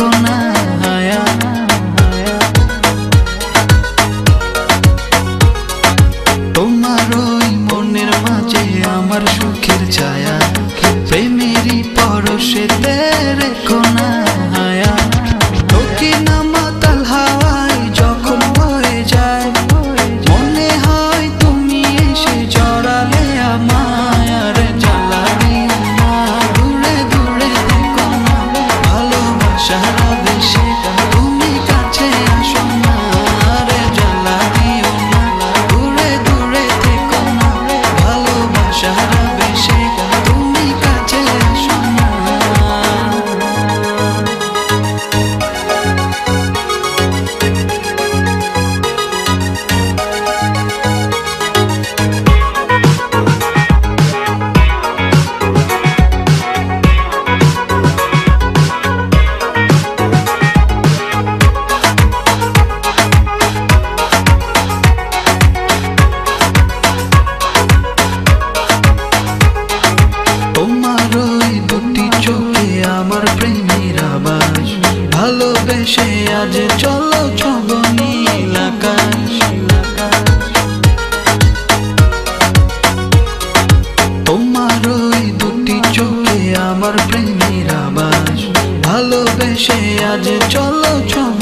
রেখো না হায়া। তোমার ওই মনের মাঝে আমার সুখের ছায়া, প্রেমেরই পরশেতে রেখো না হায়া। তোকে না মাতাল হাওয়ায় যখন বয়ে যায়, মনে হয় তুমি এসে জড়ালে আমায়। আর জ্বালা দিও না, দূরে দূরে থেকো না, ভালোবাসার আবেশে তুমি কাছে আসো না। আর জ্বালা দিও না, দূরে দূরে থেকো না, ভালোবাসার আবেশে তুমি কাছে আসো না। তোমার ওই দুটি চোখে আমার প্রেমের আবাস, ভালোবেসে আজ চলো ছব নীল আকাশ। তোমার ওই দুটি চোখে আমার প্রেমের আবাস, ভালোবেসে আজ চলো ছব